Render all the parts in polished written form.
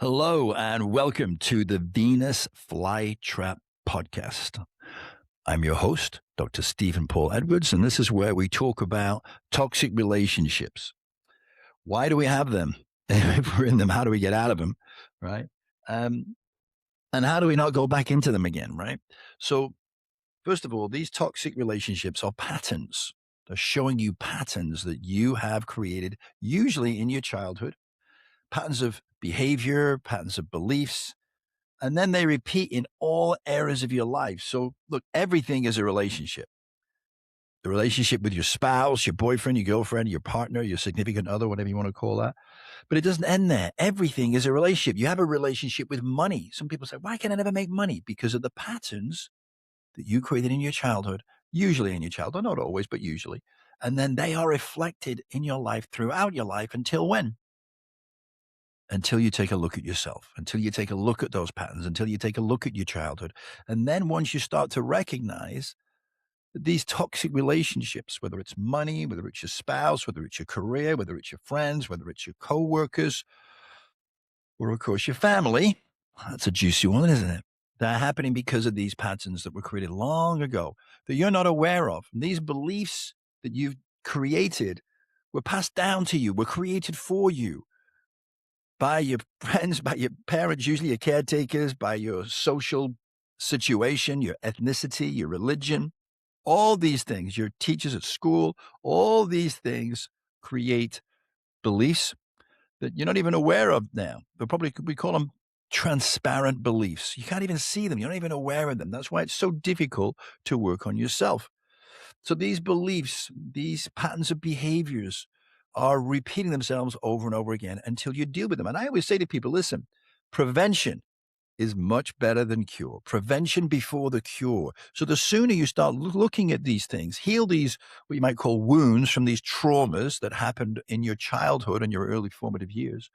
Hello and welcome to the Venus Flytrap Podcast. I'm your host, Dr. Stephen Paul Edwards, and this is where we talk about toxic relationships. Why do we have them? If we're in them, how do we get out of them, right? And how do we not go back into them again, right? So, first of all, these toxic relationships are patterns. They're showing you patterns that you have created, usually in your childhood, patterns of behavior, patterns of beliefs, and then they repeat in all areas of your life. So, look, everything is a relationship. The relationship with your spouse, your boyfriend, your girlfriend, your partner, your significant other, whatever you want to call that. But it doesn't end there. Everything is a relationship. You have a relationship with money. Some people say, why can I never make money? Because of the patterns that you created in your childhood, usually in your childhood, not always, but usually. And then they are reflected in your life throughout your life until when? Until you take a look at yourself, until you take a look at those patterns, until you take a look at your childhood. And then once you start to recognize that these toxic relationships, whether it's money, whether it's your spouse, whether it's your career, whether it's your friends, whether it's your coworkers, or of course your family, that's a juicy one, isn't it? They're happening because of these patterns that were created long ago that you're not aware of. And these beliefs that you've created were passed down to you, were created for you by your friends, by your parents, usually your caretakers, by your social situation, your ethnicity, your religion, all these things, your teachers at school, all these things create beliefs that you're not even aware of now. We call them transparent beliefs. You can't even see them. You're not even aware of them. That's why it's so difficult to work on yourself. So these beliefs, these patterns of behaviors are repeating themselves over and over again until you deal with them. And I always say to people, listen, prevention is much better than cure. Prevention before the cure. So the sooner you start looking at these things, heal these, what you might call wounds from these traumas that happened in your childhood and your early formative years,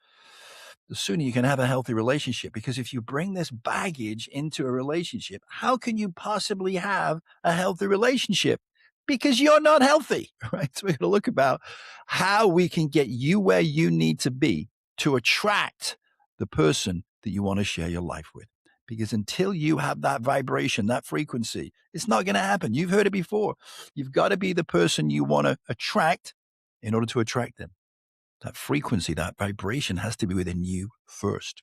the sooner you can have a healthy relationship. Because if you bring this baggage into a relationship, how can you possibly have a healthy relationship? Because you're not healthy, right? So we're going to look about how we can get you where you need to be to attract the person that you want to share your life with. Because until you have that vibration, that frequency, it's not going to happen. You've heard it before. You've got to be the person you want to attract in order to attract them. That frequency, that vibration has to be within you first.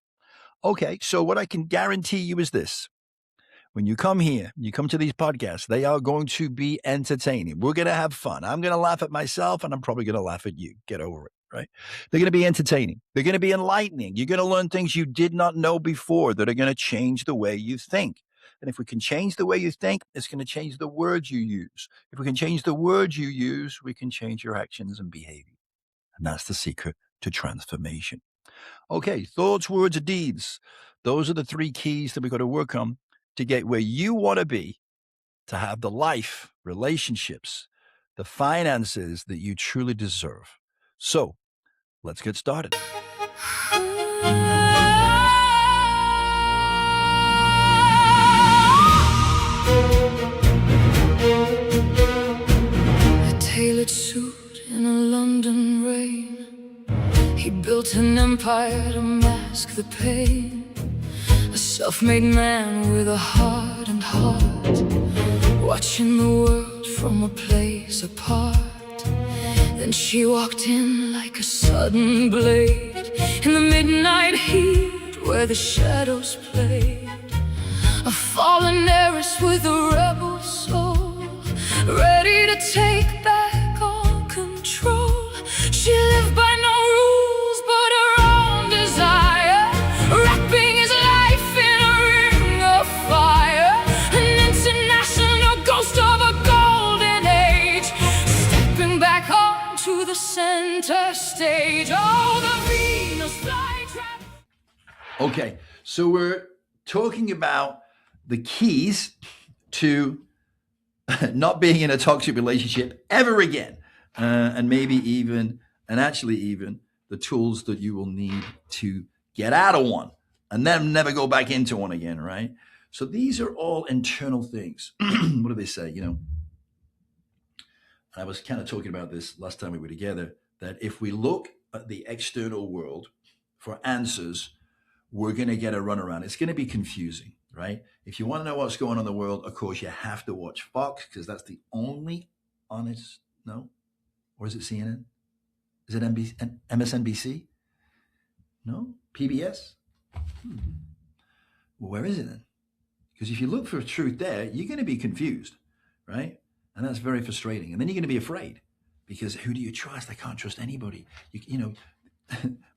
Okay, so what I can guarantee you is this. When you come here, you come to these podcasts, they are going to be entertaining. We're going to have fun. I'm going to laugh at myself, and I'm probably going to laugh at you. Get over it, right? They're going to be entertaining. They're going to be enlightening. You're going to learn things you did not know before that are going to change the way you think. And if we can change the way you think, it's going to change the words you use. If we can change the words you use, we can change your actions and behavior. And that's the secret to transformation. Okay, thoughts, words, and deeds. Those are the three keys that we've got to work on to get where you want to be, to have the life, relationships, the finances that you truly deserve. So let's get started. A tailored suit in a London rain. He built an empire to mask the pain. A self-made man with a heart and heart, watching the world from a place apart. Then she walked in like a sudden blade in the midnight heat where the shadows played. A fallen heiress with a rebel soul, ready to take back all control. She lived by no rules but her own desire, wrapping his life in a ring of fire. An international ghost of a golden age, stepping back onto the center stage. Oh, the Venus flytrap. Okay, so we're talking about the keys to not being in a toxic relationship ever again, and actually even the tools that you will need to get out of one and then never go back into one again, right? So these are all internal things. What do they say? I was kind of talking about this last time we were together, that if we look at the external world for answers, we're going to get a runaround. It's going to be confusing, right? If you want to know what's going on in the world, of course, you have to watch Fox because that's the only honest, no? Or is it CNN? Is it MSNBC? No? PBS? Well, where is it then? Because if you look for truth there, you're going to be confused, right? And that's very frustrating. And then you're going to be afraid because who do you trust? I can't trust anybody. You know,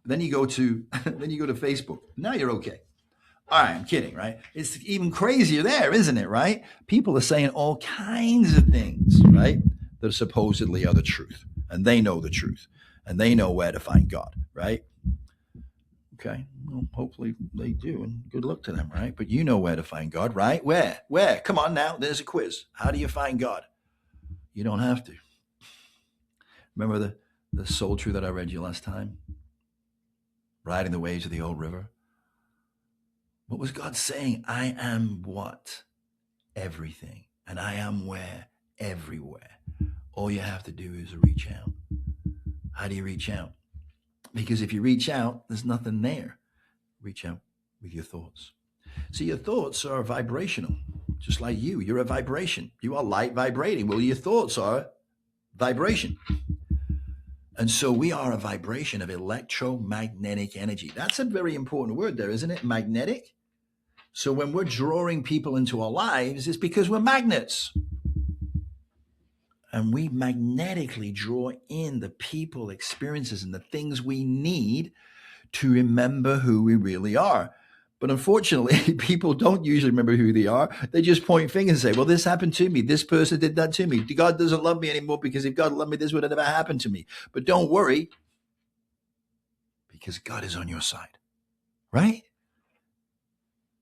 then you go to Facebook. Now you're okay. All right, I'm kidding, right? It's even crazier there, isn't it, right? People are saying all kinds of things, right, that supposedly are the truth. And they know the truth. And they know where to find God, right? Okay, well, hopefully they do, and good luck to them, right? But you know where to find God, right? Where? Come on now, there's a quiz. How do you find God? You don't have to. Remember the soul truth that I read you last time? Riding the waves of the old river. What was God saying? I am what? Everything. And I am where? Everywhere. All you have to do is reach out. How do you reach out? Because if you reach out, there's nothing there. Reach out with your thoughts. See, your thoughts are vibrational, just like you. You're a vibration. You are light vibrating. Well, your thoughts are vibration. And so we are a vibration of electromagnetic energy. That's a very important word there, isn't it? Magnetic. So when we're drawing people into our lives, it's because we're magnets. And we magnetically draw in the people, experiences, and the things we need to remember who we really are. But unfortunately, people don't usually remember who they are. They just point fingers and say, well, this happened to me. This person did that to me. God doesn't love me anymore because if God loved me, this would have never happened to me. But don't worry, because God is on your side, right?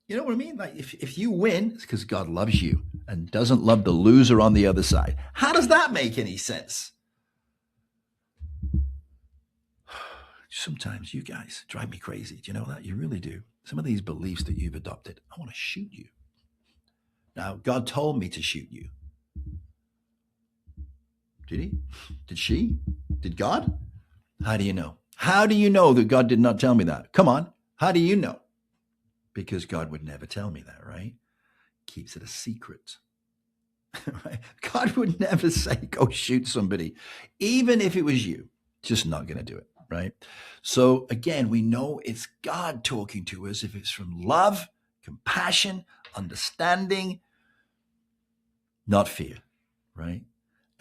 You know what I mean? Like if you win, it's because God loves you and doesn't love the loser on the other side. How does that make any sense? Sometimes you guys drive me crazy. Do you know that? You really do. Some of these beliefs that you've adopted, I want to shoot you. Now, God told me to shoot you. Did he? Did she? Did God? How do you know? How do you know that God did not tell me that? Come on. How do you know? Because God would never tell me that, right? Keeps it a secret. Right? God would never say, go shoot somebody, even if it was you. Just not going to do it, right? So again, we know it's God talking to us if it's from love, compassion, understanding, not fear, right?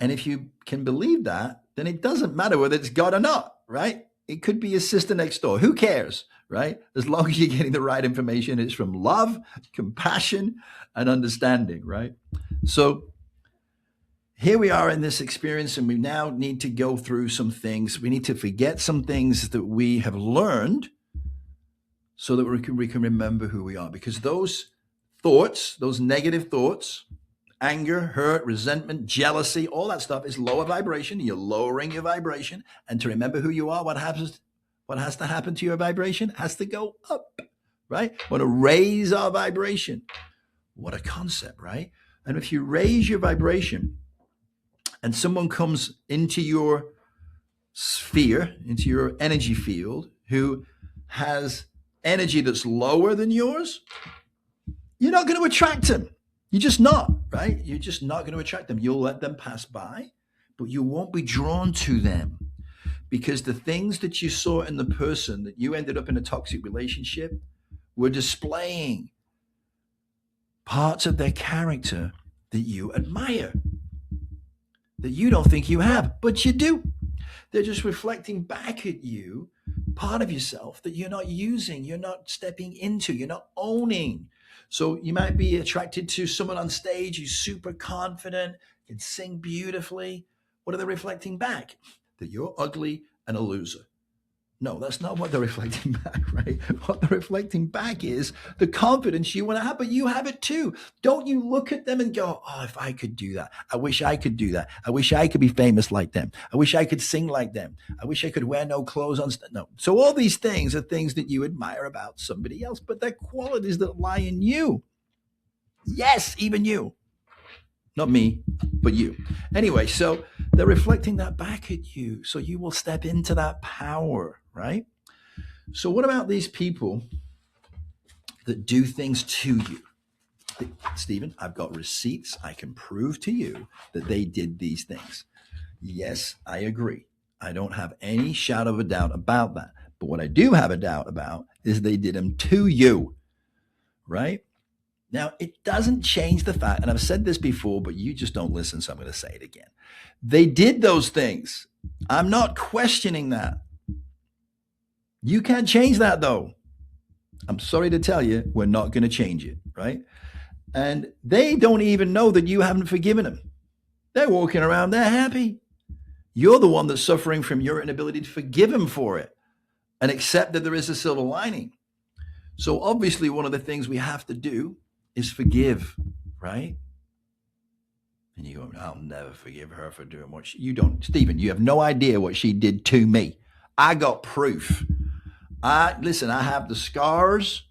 And if you can believe that, then it doesn't matter whether it's God or not, right? It could be your sister next door. Who cares, right? As long as you're getting the right information, it's from love, compassion, and understanding, right? So here we are in this experience, and we now need to go through some things. We need to forget some things that we have learned so that we can remember who we are. Because those thoughts, those negative thoughts, anger, hurt, resentment, jealousy, all that stuff is lower vibration. You're lowering your vibration. And to remember who you are, what has to happen to your vibration? It has to go up, right? We want to raise our vibration. What a concept, right? And if you raise your vibration and someone comes into your sphere, into your energy field, who has energy that's lower than yours, you're not going to attract them. You're just not, right? You're just not going to attract them. You'll let them pass by, but you won't be drawn to them because the things that you saw in the person that you ended up in a toxic relationship were displaying parts of their character that you admire, that you don't think you have, but you do. They're just reflecting back at you part of yourself that you're not using, you're not stepping into, you're not owning. So you might be attracted to someone on stage who's super confident, can sing beautifully. What are they reflecting back? That you're ugly and a loser. No, that's not what they're reflecting back, right? What they're reflecting back is the confidence you want to have, but you have it too. Don't you look at them and go, oh, if I could do that. I wish I could do that. I wish I could be famous like them. I wish I could sing like them. I wish I could wear no clothes on stage. No. So all these things are things that you admire about somebody else, but they're qualities that lie in you. Yes, even you. Not me, but you. Anyway, so they're reflecting that back at you. So you will step into that power, right? So what about these people that do things to you. Stephen, I've got receipts. I can prove to you that they did these things. Yes, I agree. I don't have any shadow of a doubt about that. But what I do have a doubt about is they did them to you, right? Now, it doesn't change the fact, and I've said this before, but you just don't listen, so I'm going to say it again. They did those things. I'm not questioning that. You can't change that, though. I'm sorry to tell you, we're not going to change it, right? And they don't even know that you haven't forgiven them. They're walking around, they're happy. You're the one that's suffering from your inability to forgive them for it and accept that there is a silver lining. So obviously, one of the things we have to do is forgive, right? And you go, I'll never forgive her for doing what you don't. Stephen, you have no idea what she did to me. I got proof. Listen, I have the scars.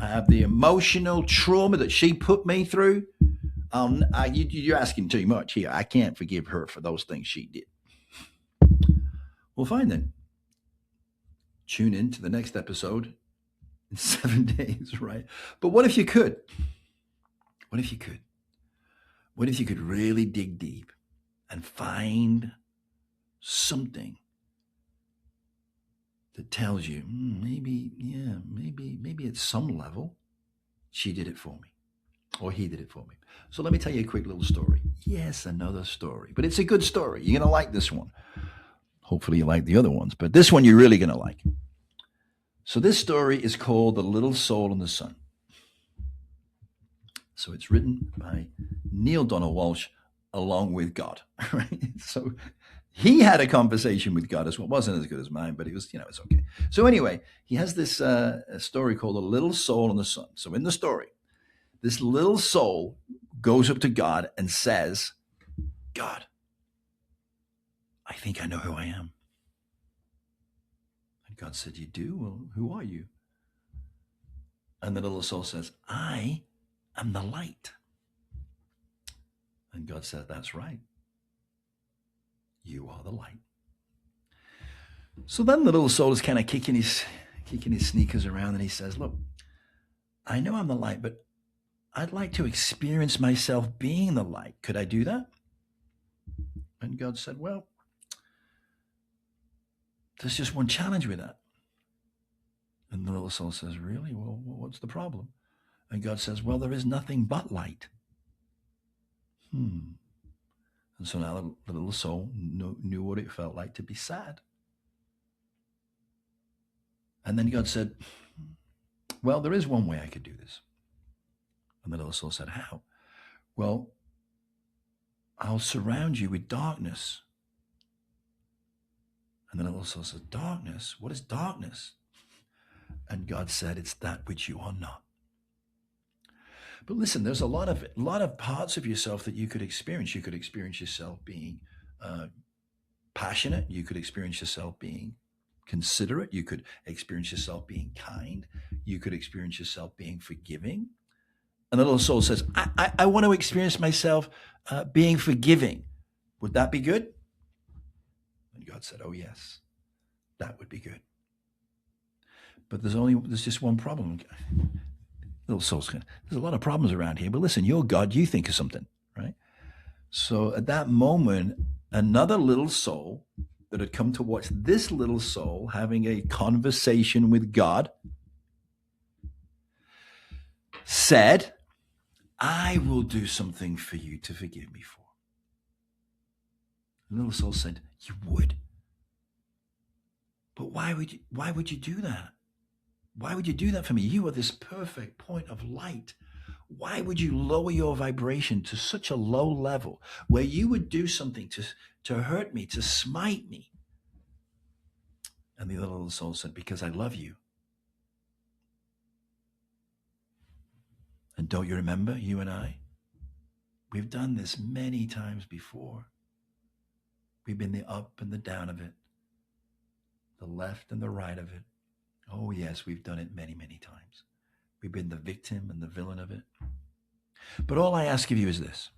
I have the emotional trauma that she put me through. You're asking too much here. I can't forgive her for those things she did. Well, fine then. Tune in to the next episode in 7 days, right? But what if you could? What if you could? What if you could really dig deep and find something that tells you, maybe at some level, she did it for me or he did it for me. So let me tell you a quick little story. Yes, another story, but it's a good story. You're going to like this one. Hopefully you like the other ones, but this one you're really going to like. So this story is called The Little Soul in the Sun. So it's written by Neil Donald Walsh along with God, right? So he had a conversation with God as well. It wasn't as good as mine, but it was, it's okay. So anyway, he has this story called The Little Soul in the Sun. So in the story, this little soul goes up to God and says, God, I think I know who I am. And God said, you do? Well, who are you? And the little soul says, I am the light. And God said, that's right. You are the light. So then the little soul is kind of kicking his sneakers around and he says, look, I know I'm the light, but I'd like to experience myself being the light. Could I do that? And God said, well, there's just one challenge with that. And the little soul says, really? Well, what's the problem? And God says, well, there is nothing but light. And so now the little soul knew what it felt like to be sad. And then God said, well, there is one way I could do this. And the little soul said, how? Well, I'll surround you with darkness. And the little soul said, darkness? What is darkness? And God said, it's that which you are not. But listen, there's a lot of parts of yourself that you could experience. You could experience yourself being passionate. You could experience yourself being considerate. You could experience yourself being kind. You could experience yourself being forgiving. And the little soul says, I want to experience myself being forgiving. Would that be good? And God said, oh, yes, that would be good. But there's just one problem. Little soul's there's a lot of problems around here, but listen, you're God, you think of something, right? So at that moment, another little soul that had come to watch this little soul having a conversation with God said, I will do something for you to forgive me for. The little soul said, you would. But why would you do that? Why would you do that for me? You are this perfect point of light. Why would you lower your vibration to such a low level where you would do something to hurt me, to smite me? And the little soul said, because I love you. And don't you remember, you and I? We've done this many times before. We've been the up and the down of it, the left and the right of it. Oh, yes, we've done it many, many times. We've been the victim and the villain of it. But all I ask of you is this.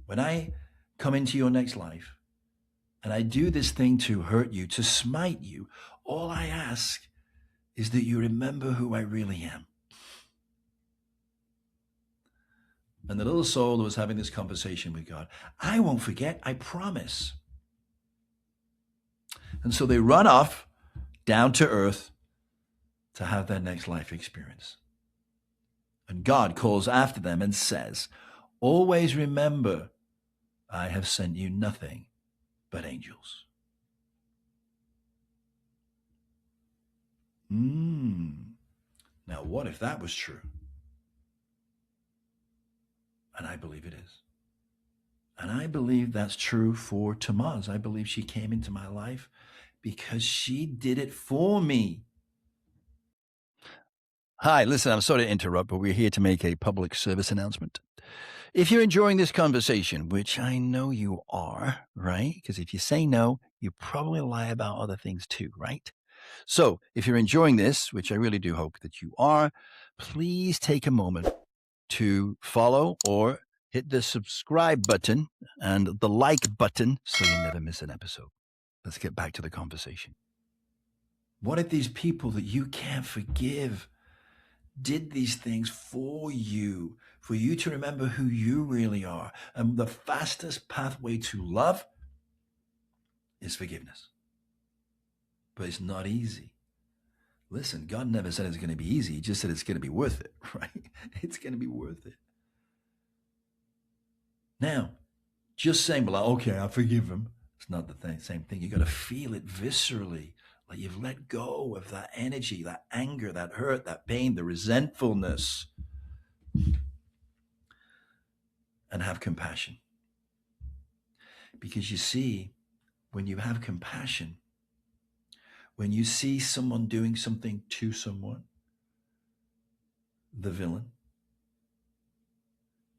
When I come into your next life and I do this thing to hurt you, to smite you, all I ask is that you remember who I really am. And the little soul was having this conversation with God. I won't forget, I promise. And so they run off down to earth to have their next life experience. And God calls after them and says, always remember, I have sent you nothing but angels. Now, what if that was true? And I believe it is. And I believe that's true for Tamaz. I believe she came into my life because she did it for me. Hi, listen, I'm sorry to interrupt, but we're here to make a public service announcement. If you're enjoying this conversation, which I know you are, right? Because if you say no, you probably lie about other things too, right? So if you're enjoying this, which I really do hope that you are, please take a moment to follow or hit the subscribe button and the like button so you never miss an episode. Let's get back to the conversation. What if these people that you can't forgive did these things for you to remember who you really are? And the fastest pathway to love is forgiveness. But it's not easy. Listen, God never said it's going to be easy. He just said it's going to be worth it, right? It's going to be worth it. Now, just saying, well, okay, I forgive him. It's not the same thing. You got to feel it viscerally. Like you've let go of that energy, that anger, that hurt, that pain, the resentfulness. And have compassion. Because you see, when you have compassion, when you see someone doing something to someone, the villain,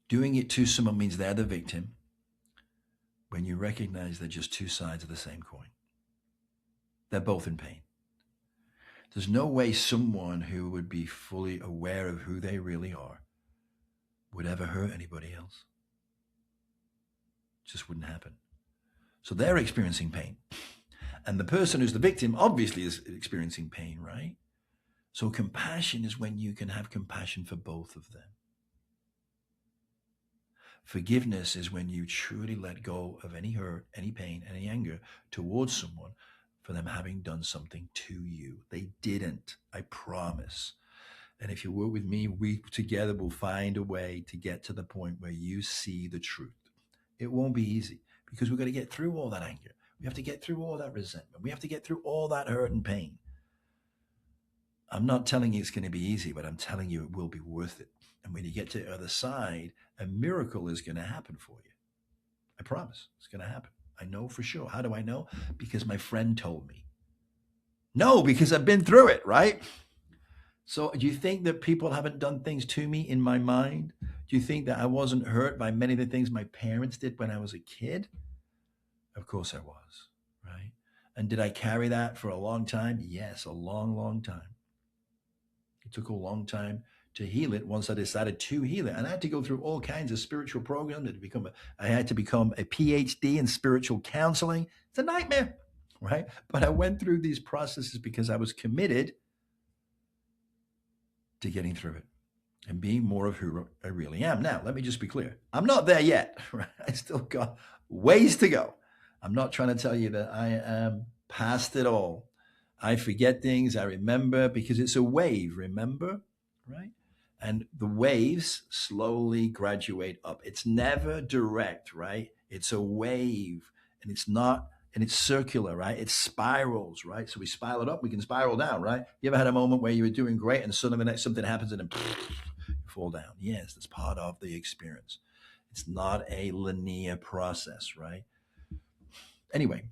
doing it to someone means they're the victim. When you recognize they're just two sides of the same coin. They're both in pain. There's no way someone who would be fully aware of who they really are would ever hurt anybody else. It just wouldn't happen. So they're experiencing pain. And the person who's the victim obviously is experiencing pain, right? So compassion is when you can have compassion for both of them. Forgiveness is when you truly let go of any hurt, any pain, any anger towards someone for them having done something to you. They didn't, I promise. And if you work with me, we together will find a way to get to the point where you see the truth. It won't be easy because we've got to get through all that anger. We have to get through all that resentment. We have to get through all that hurt and pain. I'm not telling you it's going to be easy, but I'm telling you it will be worth it. And when you get to the other side, a miracle is going to happen for you. I promise it's going to happen. I know for sure. How do I know? Because my friend told me. No, because I've been through it, right? So do you think that people haven't done things to me in my mind? Do you think that I wasn't hurt by many of the things my parents did when I was a kid? Of course I was, right? And did I carry that for a long time? Yes, a long, long time. It took a long time to heal it once I decided to heal it. And I had to go through all kinds of spiritual programs I had to become a PhD in spiritual counseling. It's a nightmare, right? But I went through these processes because I was committed to getting through it and being more of who I really am. Now, let me just be clear. I'm not there yet, right? I still got ways to go. I'm not trying to tell you that I am past it all. I forget things, I remember, because it's a wave, remember, right? And the waves slowly graduate up. It's never direct, right? It's a wave, and it's circular, right? It spirals, right? So we spiral it up, we can spiral down, right? You ever had a moment where you were doing great and suddenly something happens and then you fall down? Yes, that's part of the experience. It's not a linear process, right? Anyway,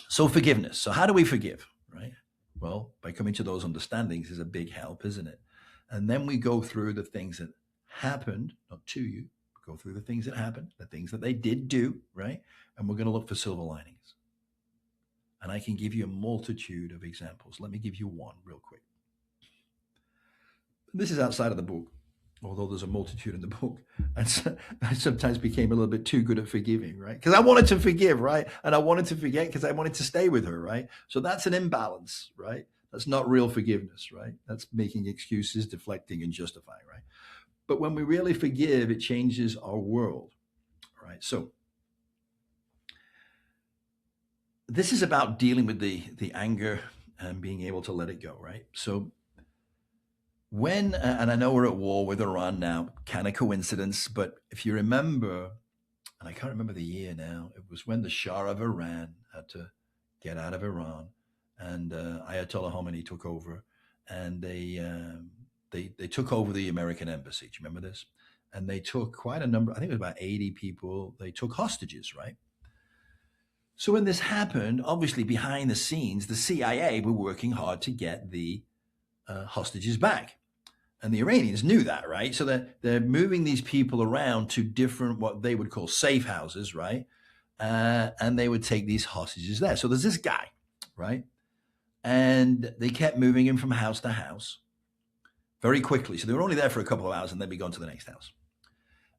so forgiveness. So how do we forgive, right? Well, by coming to those understandings is a big help, isn't it? And then we go through the things that happened, not to you, go through the things that happened, the things that they did do, right? And we're going to look for silver linings. And I can give you a multitude of examples. Let me give you one real quick. This is outside of the book, although there's a multitude in the book. And I sometimes became a little bit too good at forgiving, right? Because I wanted to forgive, right? And I wanted to forget because I wanted to stay with her, right? So that's an imbalance, right? That's not real forgiveness, right? That's making excuses, deflecting, and justifying, right? But when we really forgive, it changes our world, right? So this is about dealing with the anger and being able to let it go, right? So when, and I know we're at war with Iran now, kind of coincidence, but if you remember, and I can't remember the year now, it was when the Shah of Iran had to get out of Iran, and Ayatollah Khomeini took over, and they took over the American embassy. Do you remember this? And they took quite a number. I think it was about 80 people. They took hostages, right? So when this happened, obviously behind the scenes, the CIA were working hard to get the hostages back. And the Iranians knew that, right? So they're moving these people around to different, what they would call safe houses, right? And they would take these hostages there. So there's this guy, right? And they kept moving him from house to house very quickly. So they were only there for a couple of hours and they'd be gone to the next house.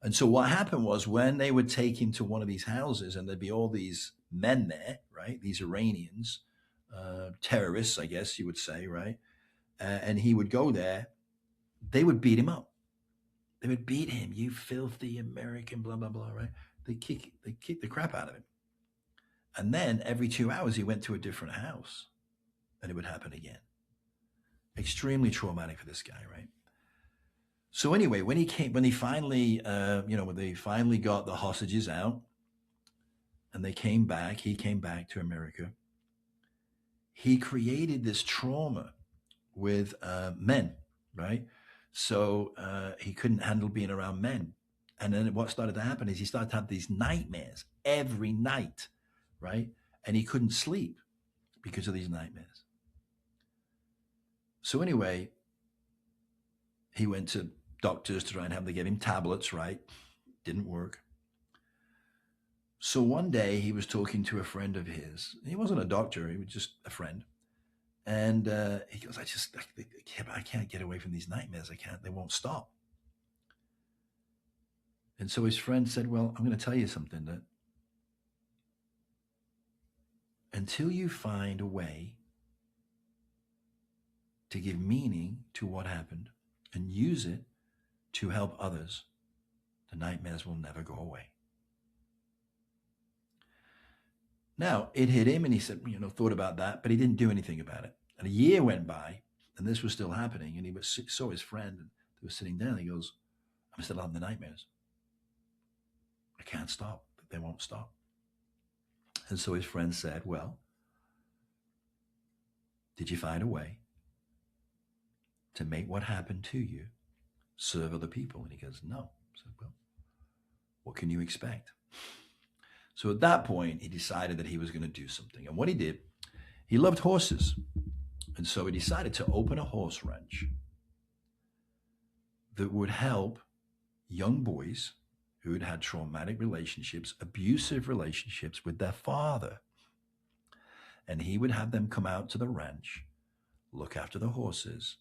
And so what happened was when they would take him to one of these houses and there'd be all these men there, right? These Iranians, terrorists, I guess you would say, right? And he would go there. They would beat him up. They would beat him. You filthy American, blah, blah, blah, right? They kick the crap out of him. And then every 2 hours, he went to a different house and it would happen again. Extremely traumatic for this guy, right? So anyway, when they finally got the hostages out and he came back to America, he created this trauma with men, right? So he couldn't handle being around men. And then what started to happen is he started to have these nightmares every night, right? And he couldn't sleep because of these nightmares. So anyway, he went to doctors to try and have them give him tablets, right? Didn't work. So one day he was talking to a friend of his. He wasn't a doctor, he was just a friend. And he goes, I can't get away from these nightmares. They won't stop. And so his friend said, well, I'm going to tell you something, that until you find a way to give meaning to what happened and use it to help others, the nightmares will never go away. Now, it hit him and he said, thought about that, but he didn't do anything about it. And a year went by and this was still happening. And he saw his friend and they were sitting down. He goes, I'm still having the nightmares. I can't stop. They won't stop. And so his friend said, well, did you find a way to make what happened to you serve other people? And he goes, no. I said, well, what can you expect? So at that point, he decided that he was going to do something. And what he did, he loved horses. And so he decided to open a horse ranch that would help young boys who had had traumatic relationships, abusive relationships with their father. And he would have them come out to the ranch, look after the horses,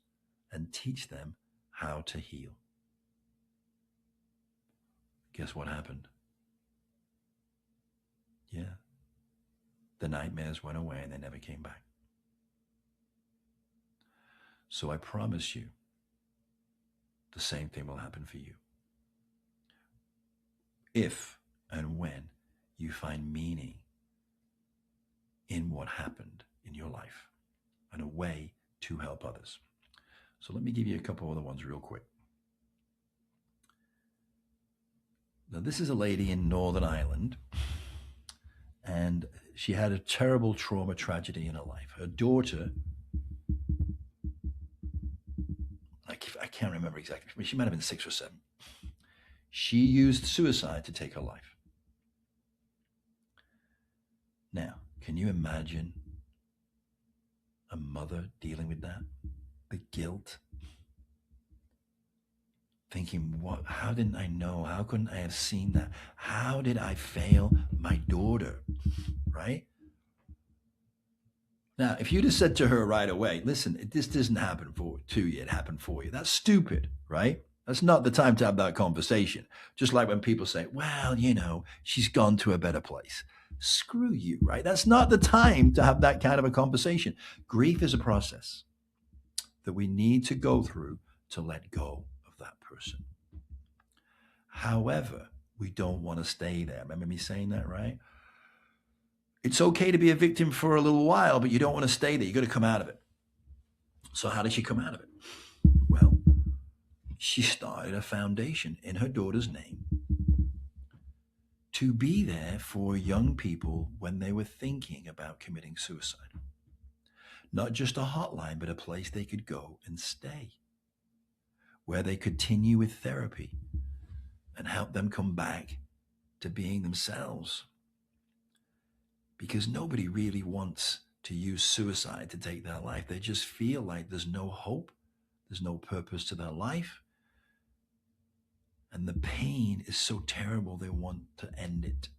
and teach them how to heal. Guess what happened? Yeah. The nightmares went away and they never came back. So I promise you, the same thing will happen for you. If and when you find meaning in what happened in your life and a way to help others. So let me give you a couple other ones real quick. Now, this is a lady in Northern Ireland, and she had a terrible trauma tragedy in her life. Her daughter, I can't remember exactly, she might have been 6 or 7. She used suicide to take her life. Now, can you imagine a mother dealing with that? The guilt. Thinking, how didn't I know? How couldn't I have seen that? How did I fail my daughter? Right? Now, if you'd have said to her right away, listen, this doesn't happen to you, it happened for you. That's stupid, right? That's not the time to have that conversation. Just like when people say, well, she's gone to a better place. screw you, right? That's not the time to have that kind of a conversation. Grief is a process that we need to go through to let go of that person. However, we don't want to stay there. Remember me saying that, right? It's okay to be a victim for a little while, but you don't want to stay there. You got to come out of it. So how did she come out of it? Well, she started a foundation in her daughter's name to be there for young people when they were thinking about committing suicide. Not just a hotline, but a place they could go and stay, where they continue with therapy and help them come back to being themselves. Because nobody really wants to use suicide to take their life. They just feel like there's no hope, there's no purpose to their life. And the pain is so terrible, they want to end it.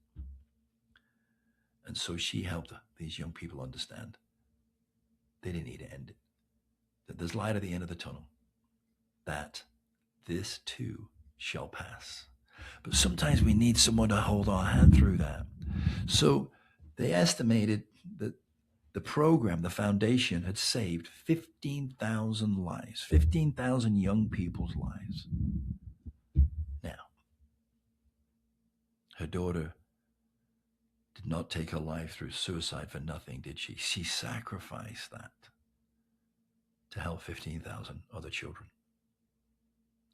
And so she helped these young people understand they didn't need to end it, that there's light at the end of the tunnel, that this too shall pass. But sometimes we need someone to hold our hand through that. So they estimated that the program, the foundation, had saved 15,000 lives, 15,000 young people's lives. Now, her daughter did not take her life through suicide for nothing, did she? She sacrificed that to help 15,000 other children.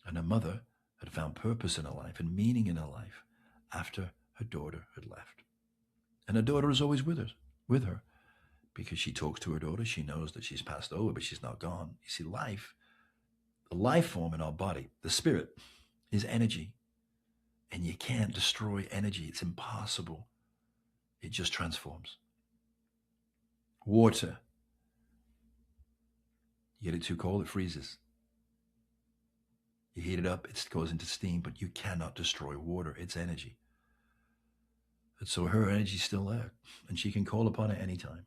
And her mother had found purpose in her life and meaning in her life after her daughter had left. And her daughter is always with her, because she talks to her daughter. She knows that she's passed over, but she's not gone. You see, life, the life form in our body, the spirit, is energy. And you can't destroy energy. It's impossible. It just transforms. Water, you get it too cold, it freezes. You heat it up, it goes into steam, but you cannot destroy water. It's energy. And so her energy's still there, and she can call upon it anytime.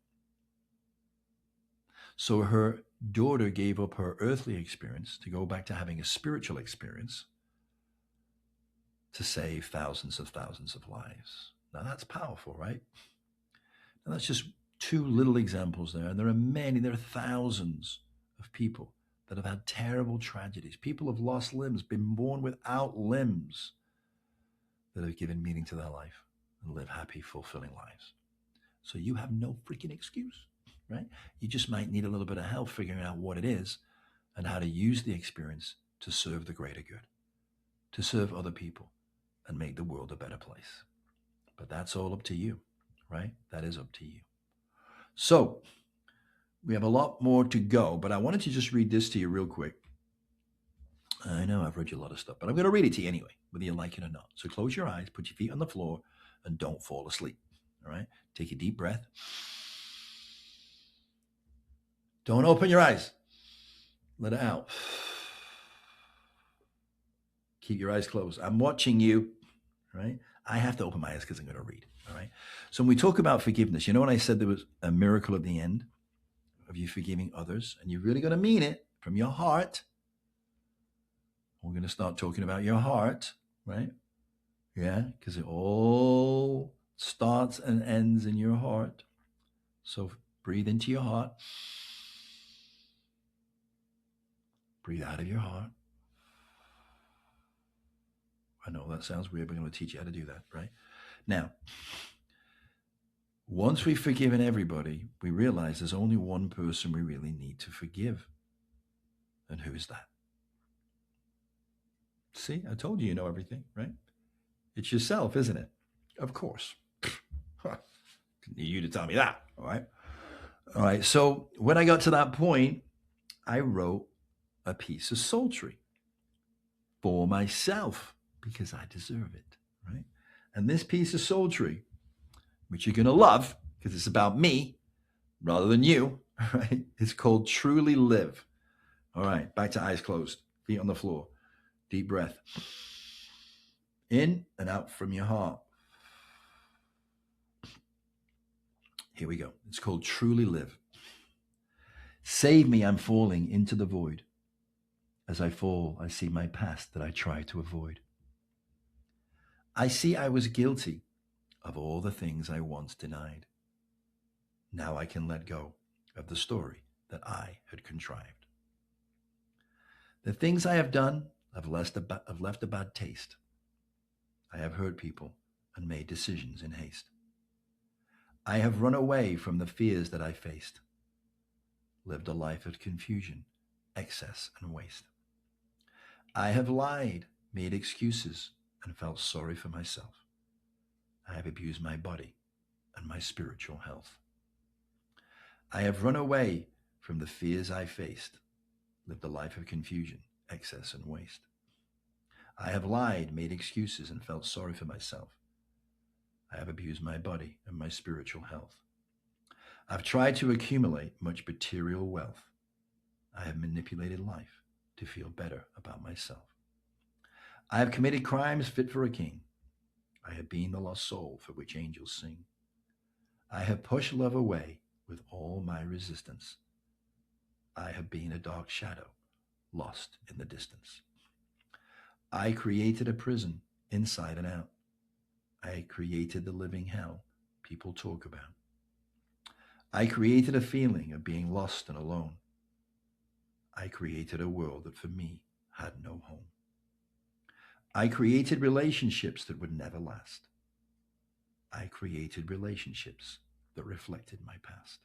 So her daughter gave up her earthly experience to go back to having a spiritual experience to save thousands of lives. Now that's powerful, right? Now that's just two little examples there. And there are many, there are thousands of people that have had terrible tragedies. People have lost limbs, been born without limbs, that have given meaning to their life and live happy, fulfilling lives. So you have no freaking excuse, right? You just might need a little bit of help figuring out what it is and how to use the experience to serve the greater good, to serve other people and make the world a better place. But that's all up to you, right? That is up to you. So we have a lot more to go, but I wanted to just read this to you real quick. I know I've read you a lot of stuff, but I'm going to read it to you anyway, whether you like it or not. So close your eyes, put your feet on the floor, and don't fall asleep. All right? Take a deep breath. Don't open your eyes. Let it out. Keep your eyes closed. I'm watching you, right? I have to open my eyes because I'm going to read, all right? So when we talk about forgiveness, you know when I said there was a miracle at the end of you forgiving others, and you're really going to mean it from your heart. We're going to start talking about your heart, right? Yeah, because it all starts and ends in your heart. So breathe into your heart. Breathe out of your heart. I know that sounds weird, but I'm going to teach you how to do that, right? Now, once we've forgiven everybody, we realize there's only one person we really need to forgive. And who is that? See, I told you know everything, right? It's yourself, isn't it? Of course. Need you to tell me that, all right? All right, so when I got to that point, I wrote a piece of sultry for myself because I deserve it, right? And this piece of sultry, which you're going to love because it's about me rather than you, right? It's called Truly Live. All right, back to eyes closed, feet on the floor. Deep breath. In and out from your heart. Here we go. It's called Truly Live. Save me, I'm falling into the void. As I fall, I see my past that I try to avoid. I see I was guilty of all the things I once denied. Now I can let go of the story that I had contrived. The things I have done have left a bad taste. I have hurt people and made decisions in haste. I have run away from the fears that I faced, lived a life of confusion, excess, and waste. I have lied, made excuses, and felt sorry for myself. I have abused my body and my spiritual health. I have run away from the fears I faced, lived a life of confusion, excess, and waste. I have lied, made excuses, and felt sorry for myself. I have abused my body and my spiritual health. I've tried to accumulate much material wealth. I have manipulated life to feel better about myself. I have committed crimes fit for a king. I have been the lost soul for which angels sing. I have pushed love away with all my resistance. I have been a dark shadow, lost in the distance. I created a prison inside and out. I created the living hell people talk about. I created a feeling of being lost and alone. I created a world that for me had no home. I created relationships that would never last. I created relationships that reflected my past.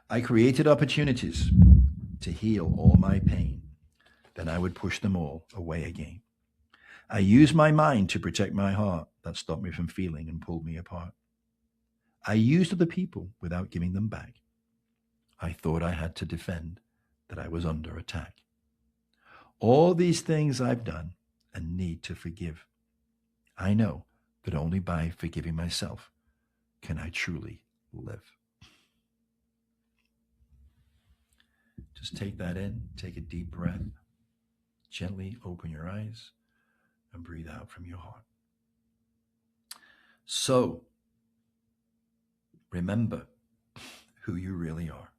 I created opportunities to heal all my pain. Then I would push them all away again. I used my mind to protect my heart. That stopped me from feeling and pulled me apart. I used other people without giving them back. I thought I had to defend, that I was under attack. All these things I've done and need to forgive. I know that only by forgiving myself can I truly live. Just take that in, take a deep breath, gently open your eyes, and breathe out from your heart. So, remember who you really are.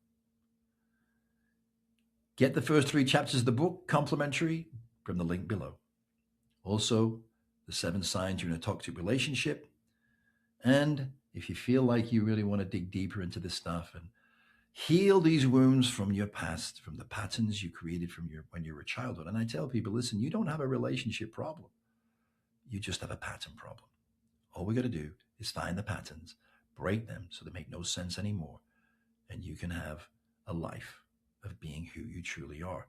Get the first 3 chapters of the book complimentary from the link below. Also, the 7 signs you're in a toxic relationship. And if you feel like you really want to dig deeper into this stuff and heal these wounds from your past, from the patterns you created when you were a childhood. And I tell people, listen, you don't have a relationship problem. You just have a pattern problem. All we got to do is find the patterns, break them so they make no sense anymore, and you can have a life of being who you truly are.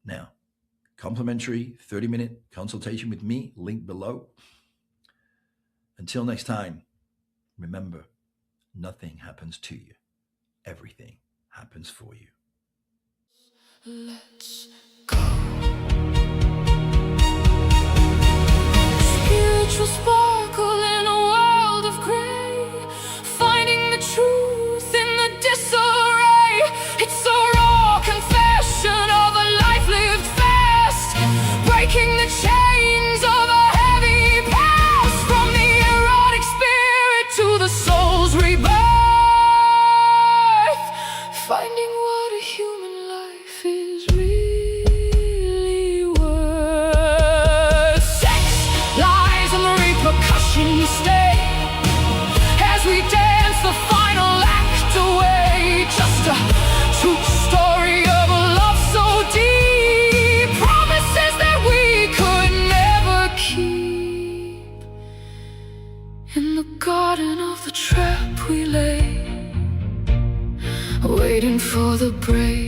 Now, complimentary 30-minute consultation with me, link below. Until next time, remember, nothing happens to you. Everything happens for you. Let's go. Spiritual sparkle in a world of gray, finding the truth in the disarray. It's a raw confession of a life lived fast, breaking the chains of a heavy past, from the erotic spirit to the soul's rebirth. Finding what a human life is really worth. Sex, lies, and the repercussions stay as we dance the final act away. Just a true story of a love so deep, promises that we could never keep. In the garden of the trap we lay, waiting for the break.